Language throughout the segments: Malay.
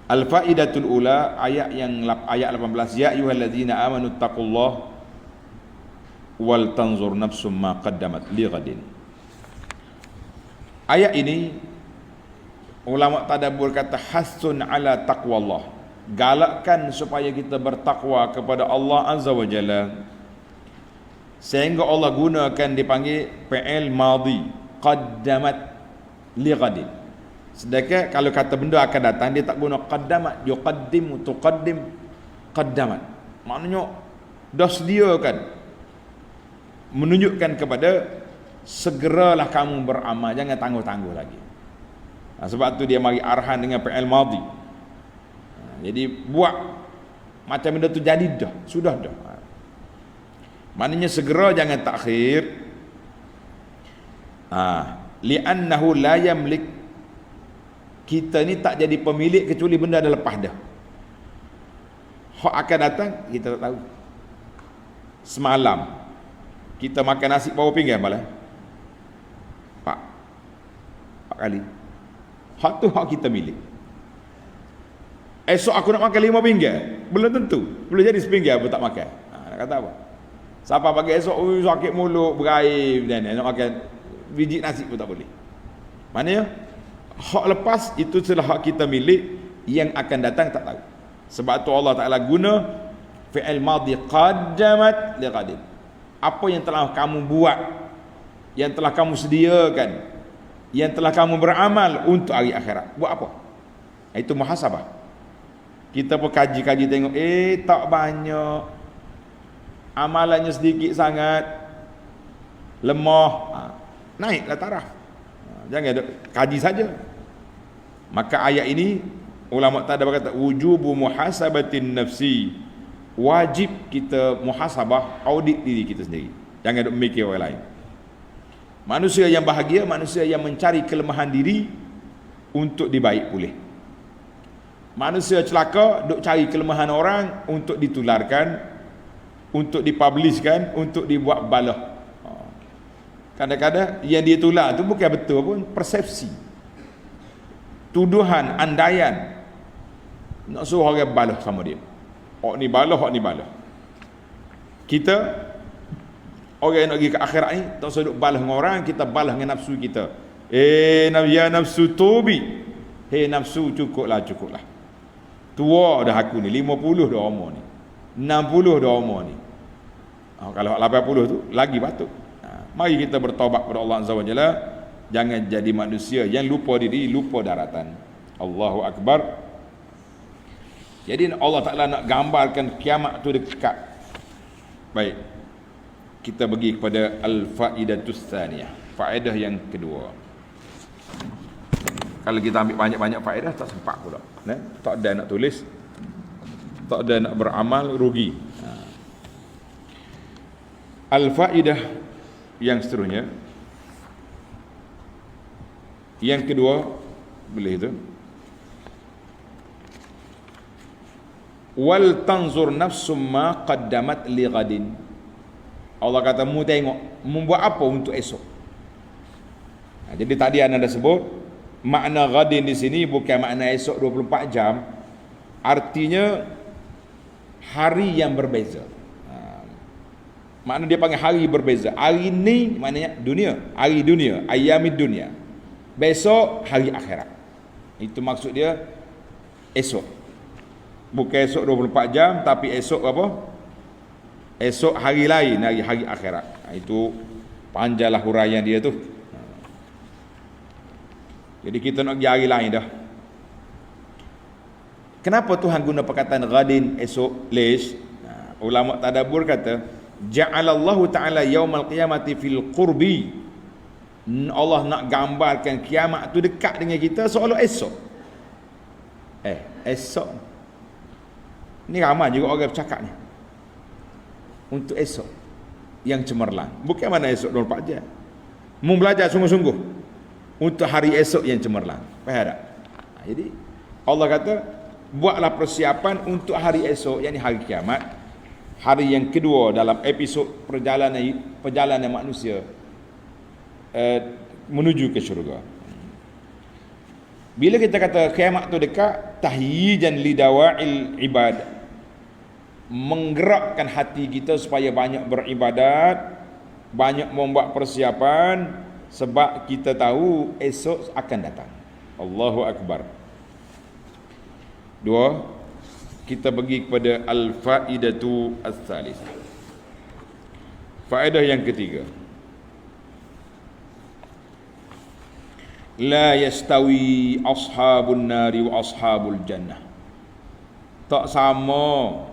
Al-faidatul ula, ayat 18, ya ayyuhallazina amanu taqullaha wal tanzur nafsum ma qaddamat lighadin. Ayat ini ulama tadabbur kata hasun ala taqwallah, galakkan supaya kita bertakwa kepada Allah Azza wa Jalla, sehingga Allah gunakan dipanggil fi'il madhi qaddamat lighadin. Sedangkan kalau kata benda akan datang, dia tak guna qaddamat, yuqaddim, tuqaddim, qaddamat. Maknanya dah sediakan, menunjukkan kepada segeralah kamu beramal, jangan tangguh-tangguh lagi. Sebab tu dia mari arhan dengan fi'il madhi. Jadi buat macam benda tu jadi dah, sudah dah. Maknanya segera, jangan takhir. Li'annahu la yamlik, kita ni tak jadi pemilik kecuali benda dah lepas dah. Hak akan datang kita tak tahu. Semalam kita makan nasi berapa pinggan malam? 4 kali. Hak tu hak kita milik. Esok aku nak makan 5 pinggan, belum tentu. Boleh jadi sepinggan pun tak makan. Nak kata apa? Siapa pagi esok sakit mulut, berair dan nak makan biji nasi pun tak boleh. Maknanya hak lepas itu adalah hak kita milik, yang akan datang tak tahu. Sebab tu Allah Ta'ala guna fi'il madhi qaddamat lighadin. Apa yang telah kamu buat, yang telah kamu sediakan, yang telah kamu beramal untuk hari akhirat, buat apa? Itu muhasabah. Kita pun kaji-kaji tengok, tak banyak, amalannya sedikit sangat, lemah, naiklah taraf. Jangan kaji saja. Maka ayat ini ulama tadi berkata wujubu muhasabatin nafsi, wajib kita muhasabah, audit diri kita sendiri, jangan duk mikir orang lain. Manusia yang bahagia, manusia yang mencari kelemahan diri untuk dibaik pulih. Manusia celaka duk cari kelemahan orang untuk ditularkan, untuk dipublishkan, untuk dibuat balah. Kadang-kadang yang dia tular tu bukan betul pun, persepsi, tuduhan, andaian, nak suruh orang balah sama dia. Hak ni balah, hak ni balah. Kita orang yang nak pergi ke akhirat ni tak usah duk balah dengan orang, kita balah dengan nafsu kita. Ya nafsu tubi, hei nafsu, cukuplah. Tua dah aku ni, 50 dah umur ni, 60 dah umur ni. Kalau 80 tu lagi patut. Mari kita bertaubat kepada Allah Azza wa Jalla. Jangan jadi manusia yang lupa diri, lupa daratan. Allahu Akbar. Jadi Allah Ta'ala nak gambarkan kiamat tu dekat. Baik, kita pergi kepada al-faidatus tsaniyah, faedah yang kedua. Kalau kita ambil banyak-banyak faedah tak sempat pula, tak ada nak tulis, tak ada nak beramal, rugi. Al-faidah yang seterusnya, yang kedua, boleh itu, wal tanzur nafsum ma qaddamat li ghadin. Allah kata mu tengok membuat apa untuk esok. Jadi tadi anda dah sebut makna ghadin di sini bukan makna esok 24 jam, artinya hari yang berbeza. Makna dia panggil hari berbeza. Hari ni maknanya dunia, hari dunia, ayyamid dunia. Besok hari akhirat. Itu maksud dia esok. Bukan esok 24 jam, tapi esok apa? Esok hari lain, hari akhirat. Itu panjanglah huraian dia tu. Jadi kita nak pergi hari lain dah. Kenapa Tuhan guna perkataan ghadin, esok, lish? Ulama tadabbur kata, ja'alallahu ta'ala yaumal qiyamati fil qurbi. Allah nak gambarkan kiamat tu dekat dengan kita seolah esok. Esok ni ramai juga orang bercakap ni untuk esok yang cemerlang. Bukan mana esok 24 jam. Mu belajar sungguh-sungguh untuk hari esok yang cemerlang. Faham tak? Jadi Allah kata buatlah persiapan untuk hari esok, yakni hari kiamat, hari yang kedua dalam episod perjalanan manusia menuju ke syurga. Bila kita kata kiamat tu dekat, tahyijan lidawa'il ibadah, menggerakkan hati kita supaya banyak beribadat, banyak membuat persiapan, sebab kita tahu esok akan datang. Allahu Akbar. Dua, kita pergi kepada al-faidatu ats-tsalitsah. Faedah yang ketiga, la yastawi ashabun nari wa ashabul jannah. Tak sama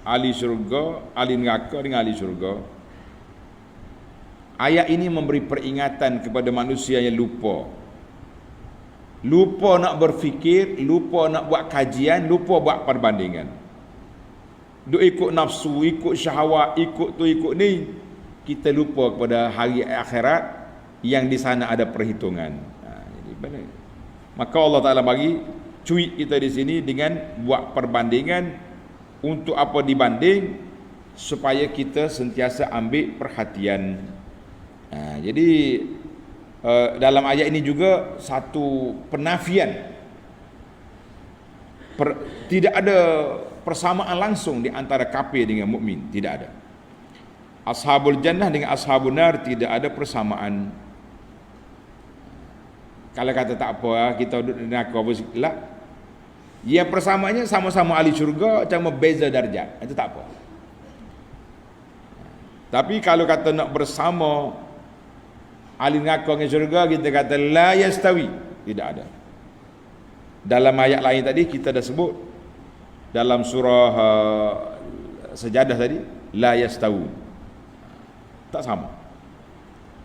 ahli syurga, ahli neraka dengan ahli syurga. Ayat ini memberi peringatan kepada manusia yang lupa nak berfikir, lupa nak buat kajian, lupa buat perbandingan. Duk ikut nafsu, ikut syahwat, ikut tu ikut ni, kita lupa kepada hari akhirat yang di sana ada perhitungan. Jadi benar. Maka Allah Taala bagi cuit kita di sini dengan buat perbandingan. Untuk apa dibanding? Supaya kita sentiasa ambil perhatian. Jadi dalam ayat ini juga satu penafian, tidak ada persamaan langsung di antara kafir dengan mukmin, tidak ada. Ashabul jannah dengan ashabun nar tidak ada persamaan. Kalau kata tak apa, kita duduk di neraka apa sikitlah, ya persamaannya sama-sama ahli syurga, cuma beza darjat, itu tak apa. Tapi kalau kata nak bersama ahli neraka dengan syurga, kita kata la yastawi, tidak ada. Dalam ayat lain tadi kita dah sebut, dalam surah Sajadah tadi, la yastawi, tak sama.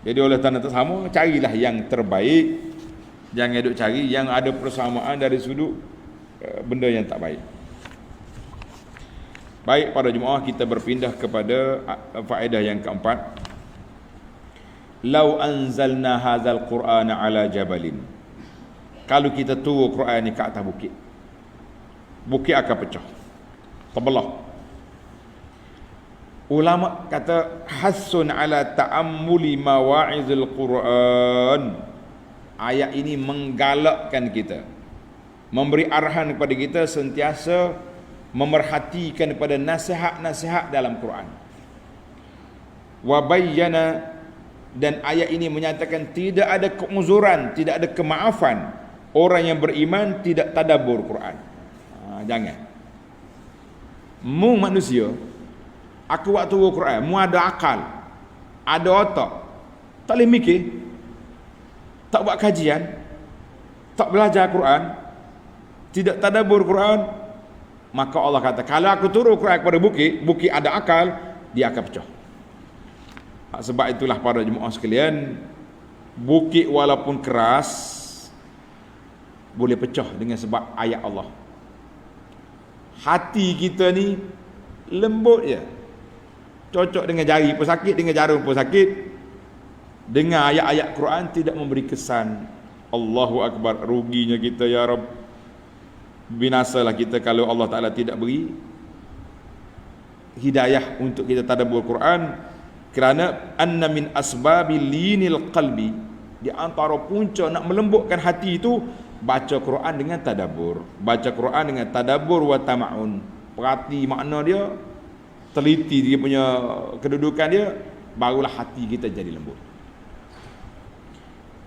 Jadi oleh kerana tak sama, carilah yang terbaik, jangan duk cari yang ada persamaan dari sudut benda yang tak baik. Baik, para jemaah, kita berpindah kepada faedah yang keempat. Lau anzalna hadzal qur'ana ala jabalin. Kalau kita turun Quran ni ke atas bukit, bukit akan pecah, terbelah. Ulama kata hasun ala ta'ammuli mawa'izil Quran. Ayat ini menggalakkan kita, memberi arahan kepada kita sentiasa memerhatikan kepada nasihat-nasihat dalam Quran. Wa bayyana, dan ayat ini menyatakan tidak ada keuzuran, tidak ada kemaafan orang yang beriman tidak tadabbur Quran. Jangan. Mu manusia, aku waktu Quran, mu ada akal, ada otak, tak boleh mikir, tak buat kajian, tak belajar Quran, tidak tadabbur Quran, maka Allah kata, kalau aku turun Quran kepada bukit, bukit ada akal, dia akan pecah. Sebab itulah para jemaah sekalian, bukit walaupun keras boleh pecah dengan sebab ayat Allah. Hati kita ni lembut je, cocok dengan jari pun sakit, dengan jarum pun sakit. Dengan ayat-ayat Quran tidak memberi kesan. Allahu Akbar, ruginya kita ya Rabb. Binasalah kita kalau Allah Ta'ala tidak beri hidayah untuk kita tadabbur Quran. Kerana anna min asbabi linil qalbi, di antara punca nak melembutkan hati itu baca Quran dengan tadabbur. Baca Quran dengan tadabbur wa tama'un, perhati makna dia, teliti dia punya kedudukan dia, barulah hati kita jadi lembut.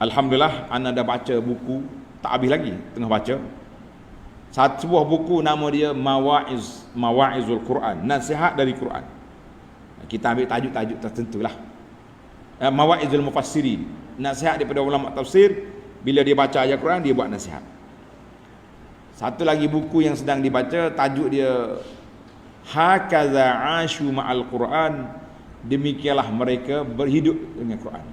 Alhamdulillah, ana dah baca buku, tak habis lagi, tengah baca satu sebuah buku, nama dia Mawa'izul Quran, nasihat dari Quran. Kita ambil tajuk-tajuk tertentu lah. Mawa'izul Mufassirin, nasihat daripada ulama tafsir. Bila dia baca ayat Quran, dia buat nasihat. Satu lagi buku yang sedang dibaca, tajuk dia Hakaza Ashu Ma'al Quran, demikianlah mereka berhidup dengan Quran.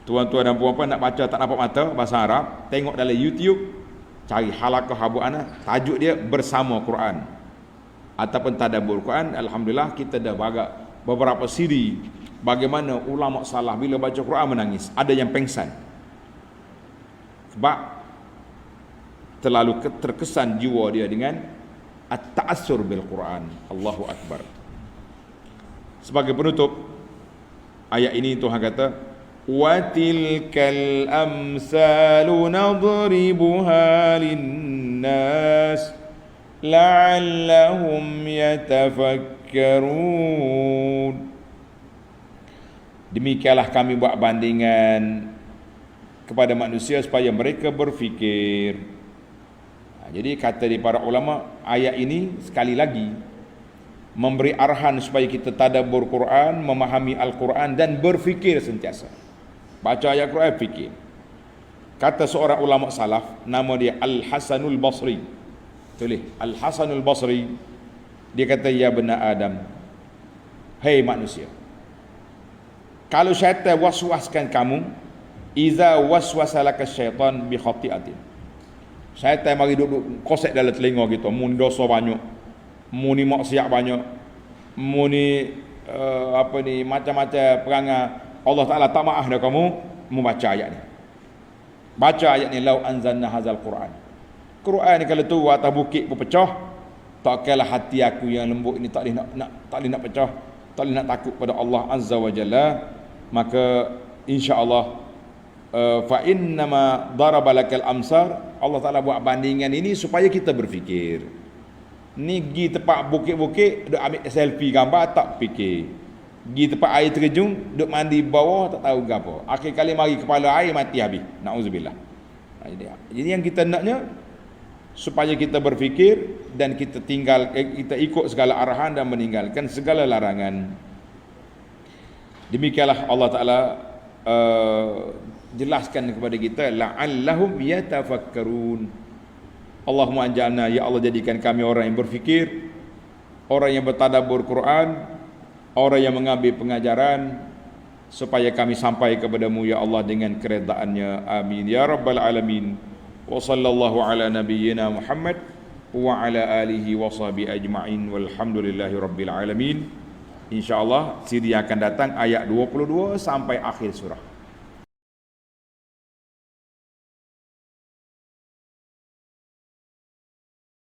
Tuan-tuan dan puan-puan nak baca tak dapat mata bahasa Arab, tengok dalam YouTube, cari halaqah Abu Anas, tajuk dia Bersama Quran ataupun Tadabbur Quran. Alhamdulillah, kita dah beberapa siri bagaimana ulama salah bila baca Quran menangis, ada yang pengsan sebab terlalu terkesan jiwa dia dengan at-ta'assur bil Quran. Allahu Akbar. Sebagai penutup ayat ini, Tuhan kata wa tilkal amsalu nadribuha lin nas la'allahum yatafakkarun. Demikianlah kami buat bandingan kepada manusia supaya mereka berfikir. Jadi kata di para ulama, ayat ini sekali lagi memberi arahan supaya kita tadabbur Quran, memahami Al-Quran dan berfikir sentiasa. Baca ayat Quran, fikir. Kata seorang ulama salaf, nama dia Al-Hasanul Basri. Tulis, Al-Hasanul Basri. Dia kata, ya benar Adam, hei manusia, kalau syaitan waswaskan kamu, iza waswasalaka syaitan bi khati'atin, syaitan mari duduk kosek dalam telinga kita, muni dosa banyak, muni maksiat banyak, muni macam-macam perangai Allah Ta'ala tak maaf dah kamu, membaca ayat ni. Baca ayat ni, lau anzalna hazal Quran. Quran ni kalau tu atas bukit pun pecah, tak kala hati aku yang lembut ini tak boleh nak pecah, tak boleh nak takut pada Allah Azza wa Jalla. Maka insya-Allah fa innama daraba lakal amsar, Allah Taala buat bandingan ini supaya kita berfikir. Ni pergi tempat bukit-bukit duk ambil selfie gambar tak fikir. Pergi tempat air terjun duk mandi bawah tak tahu gapo. Akhir kali mari kepala air mati habis. Nauzubillah. Jadi yang kita naknya supaya kita berfikir dan kita kita ikut segala arahan dan meninggalkan segala larangan. Demikianlah Allah Ta'ala jelaskan kepada kita, la'allahum yatafakkarun. Allahumma anjalna, ya Allah jadikan kami orang yang berfikir, orang yang bertadabbur Quran, orang yang mengambil pengajaran, supaya kami sampai kepadamu ya Allah dengan keredaannya. Amin ya rabbal alamin. Wa sallallahu ala nabiyyina Muhammad wa ala alihi wa sahbihi ajma'in walhamdulillahi rabbil alamin. InsyaAllah siri yang akan datang ayat 22 sampai akhir surah.